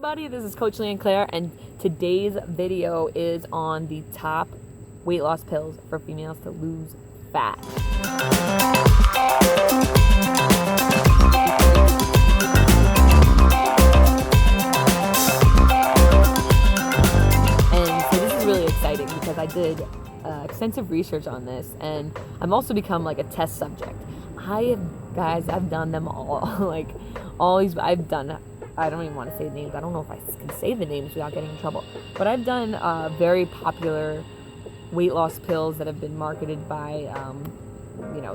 everybody, this is Coach Leanne Claire, and today's video is on the top weight loss pills for females to lose fat. And so this is really exciting because I did extensive research on this, and I'm also become like a test subject. I've done them all. Like all these, I don't even want to say the names. I don't know if I can say the names without getting in trouble. But I've done very popular weight loss pills that have been marketed by,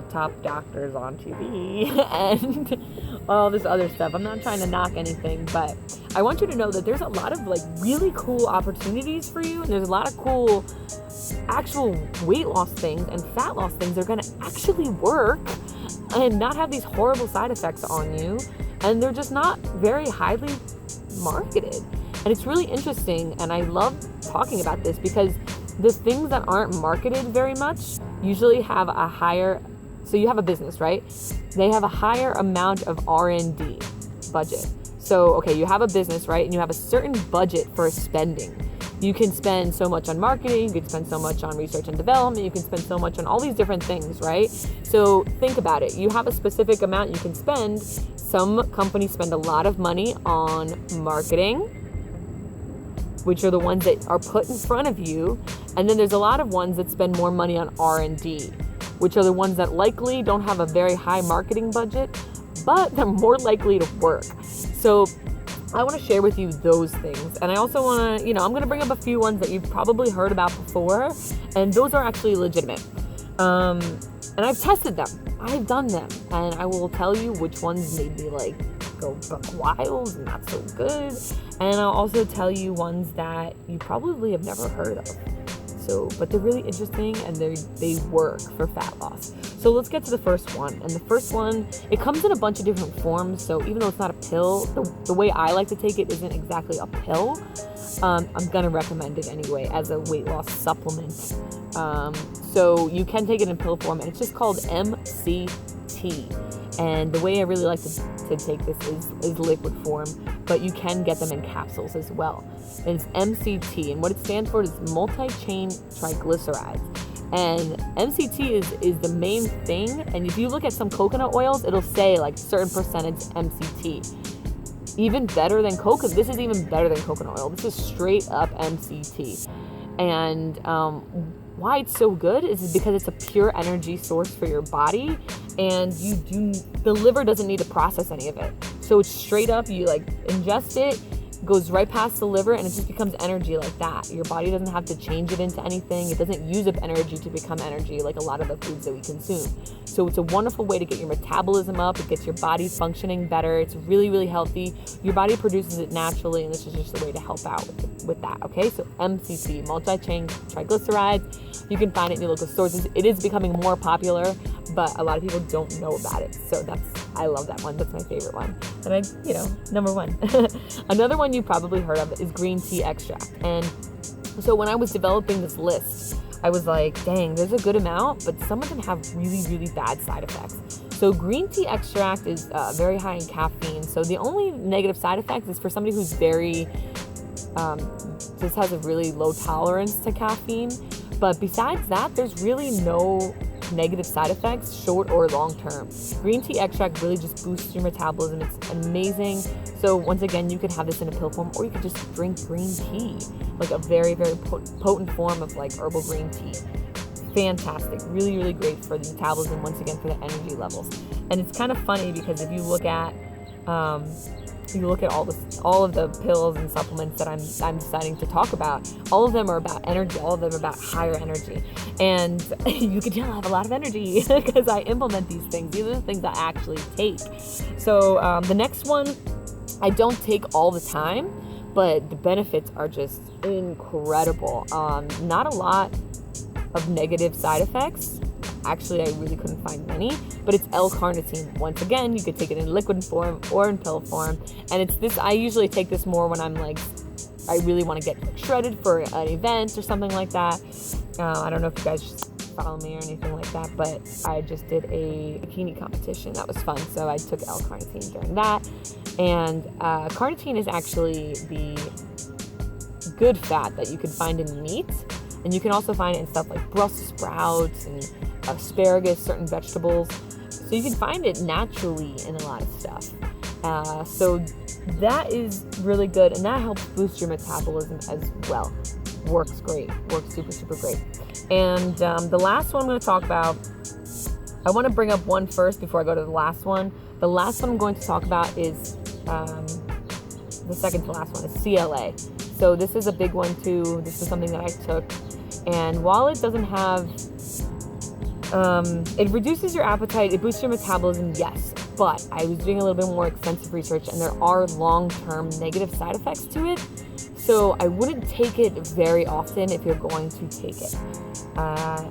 top doctors on TV and all this other stuff. I'm not trying to knock anything, but I want you to know that there's a lot of like really cool opportunities for you, and there's a lot of cool actual weight loss things and fat loss things that are going to actually work and not have these horrible side effects on you. And they're just not very highly marketed. And it's really interesting, and I love talking about this because the things that aren't marketed very much usually have a higher, so you have a business, right? They have a higher amount of R&D budget. So, okay, you have a business, right? And you have a certain budget for spending. You can spend so much on marketing, you can spend so much on research and development, you can spend so much on all these different things, right? So think about it. You have a specific amount you can spend. Some companies spend a lot of money on marketing, which are the ones that are put in front of you. And then there's a lot of ones that spend more money on R&D, which are the ones that likely don't have a very high marketing budget, but they're more likely to work. So I want to share with you those things. And I also want to, I'm going to bring up a few ones that you've probably heard about before, and those are actually legitimate. And I've tested them. I've done them, and I will tell you which ones made me go buck wild and not so good. And I'll also tell you ones that you probably have never heard of. But they're really interesting, and they work for fat loss. So let's get to the first one. And the first one, it comes in a bunch of different forms. So even though it's not a pill, the way I like to take it isn't exactly a pill. I'm gonna recommend it anyway as a weight loss supplement. So you can take it in pill form, and it's just called MCT. And the way I really like to take this is liquid form, but you can get them in capsules as well. And it's MCT, and what it stands for is multi-chain triglycerides. And MCT is the main thing. And if you look at some coconut oils, it'll say like certain percentage MCT. Even better than coconut. This is even better than coconut oil. This is straight up MCT. And why it's so good is because it's a pure energy source for your body, and the liver doesn't need to process any of it. So it's straight up, you ingest it, goes right past the liver, and it just becomes energy like that. Your body doesn't have to change it into anything. It doesn't use up energy to become energy like a lot of the foods that we consume. So it's a wonderful way to get your metabolism up. It gets your body functioning better. It's really, really healthy. Your body produces it naturally, and this is just a way to help out with that, okay? So MCT, multi-chain triglycerides. You can find it in your local stores. It is becoming more popular, but a lot of people don't know about it. So I love that one. That's my favorite one. And number one. Another one you probably heard of is green tea extract. And so when I was developing this list, I was like, dang, there's a good amount, but some of them have really, really bad side effects. So green tea extract is very high in caffeine. So the only negative side effect is for somebody who's just has a really low tolerance to caffeine. But besides that, there's really no negative side effects, short or long term. Green tea extract really just boosts your metabolism. It's amazing. So once again, you could have this in a pill form, or you could just drink green tea, like a very, very potent form of herbal green tea. Fantastic. Really, really great for the metabolism, once again, for the energy levels. And it's kind of funny because if you look at all of the pills and supplements that I'm deciding to talk about, all of them are about energy. All of them are about higher energy. And you can tell I have a lot of energy because I implement these things. These are the things I actually take. So the next one, I don't take all the time, but the benefits are just incredible. Not a lot of negative side effects. Actually, I really couldn't find many, but it's L-carnitine. Once again, you could take it in liquid form or in pill form. And it's this, I usually take this more when I'm I really want to get shredded for an event or something like that. I don't know if you guys follow me or anything like that, but I just did a bikini competition. That was fun. So I took L-carnitine during that. And carnitine is actually the good fat that you can find in meat. And you can also find it in stuff like Brussels sprouts and asparagus, certain vegetables. So you can find it naturally in a lot of stuff. So that is really good, and that helps boost your metabolism as well. Works great. Works super, super great. And the last one I'm going to talk about, I want to bring up one first before I go to the last one. The last one I'm going to talk about is, the second to last one is CLA. So this is a big one too. This is something that I took. And while it doesn't have, it reduces your appetite, it boosts your metabolism, yes. But I was doing a little bit more extensive research, and there are long-term negative side effects to it. So I wouldn't take it very often if you're going to take it.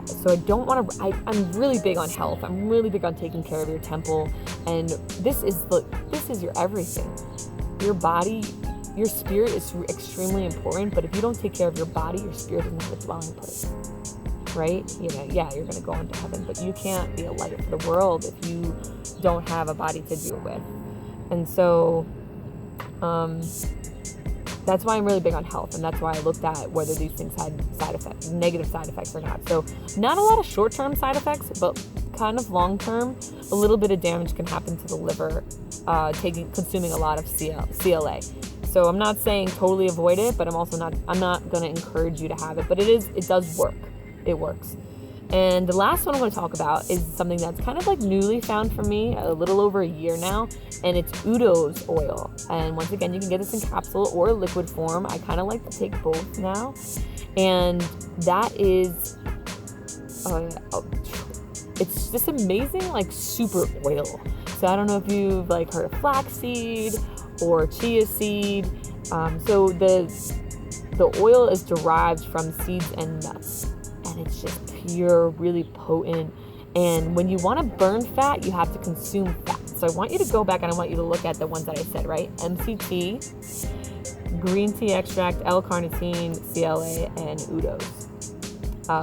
So I don't want to, I'm really big on health. I'm really big on taking care of your temple. And this is your everything. Your body, your spirit is extremely important, but if you don't take care of your body, your spirit doesn't have a dwelling place, right? You know, yeah, you're going to go into heaven, but you can't be a light for the world if you don't have a body to do it with. And so, that's why I'm really big on health, and that's why I looked at whether these things had side effects, negative side effects or not. So not a lot of short-term side effects, but kind of long-term, a little bit of damage can happen to the liver, consuming a lot of CLA. So I'm not saying totally avoid it, but I'm not going to encourage you to have it, but it does work. It works. And the last one I'm going to talk about is something that's kind of like newly found for me, a little over a year now, and it's Udo's oil. And once again, you can get this in capsule or liquid form. I kind of like to take both now. And that is, it's this amazing like super oil. So I don't know if you've like heard of flaxseed or chia seed. So the oil is derived from seeds and nuts. And it's just pure, really potent. And when you want to burn fat, you have to consume fat. So I want you to go back and I want you to look at the ones that I said, right? MCT, green tea extract, L-carnitine, CLA, and Udo's.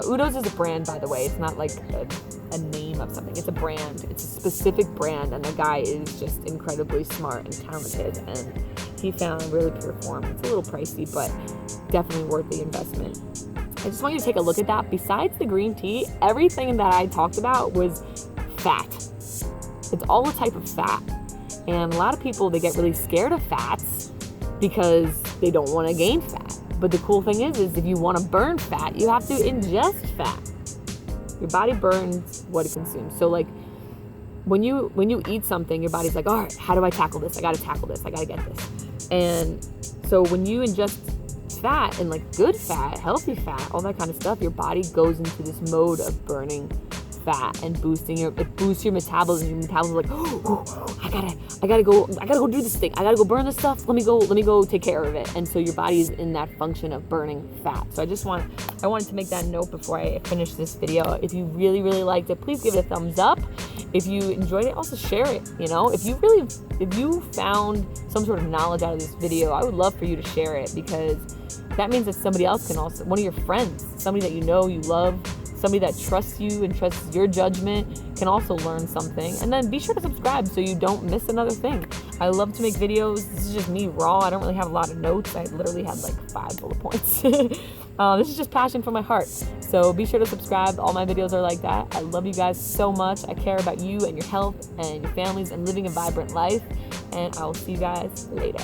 Udo's is a brand, by the way. It's not like a name of something. It's a brand. It's a specific brand, and the guy is just incredibly smart and talented, and he found really pure form. It's a little pricey, but definitely worth the investment. I just want you to take a look at that. Besides the green tea, everything that I talked about was fat. It's all a type of fat. And a lot of people, they get really scared of fats because they don't want to gain fat. But the cool thing is if you want to burn fat, you have to ingest fat. Your body burns what it consumes. So like when you eat something, your body's like, all right, how do I tackle this? I got to tackle this. I got to get this. And so when you ingest fat and like good fat, healthy fat, all that kind of stuff, your body goes into this mode of burning fat and it boosts your metabolism. Your metabolism is like, oh, I gotta go do this thing. I gotta go burn this stuff. Let me go take care of it. And so your body is in that function of burning fat. So I wanted to make that note before I finish this video. If you really, really liked it, please give it a thumbs up. If you enjoyed it, also share it. You know, if you found some sort of knowledge out of this video, I would love for you to share it, because that means that somebody else can also, one of your friends, somebody that you know, you love, somebody that trusts you and trusts your judgment, can also learn something. And then be sure to subscribe so you don't miss another thing. I love to make videos. This is just me raw. I don't really have a lot of notes. I literally had like 5 bullet points. This is just passion from my heart. So be sure to subscribe. All my videos are like that. I love you guys so much. I care about you and your health and your families and living a vibrant life. And I will see you guys later.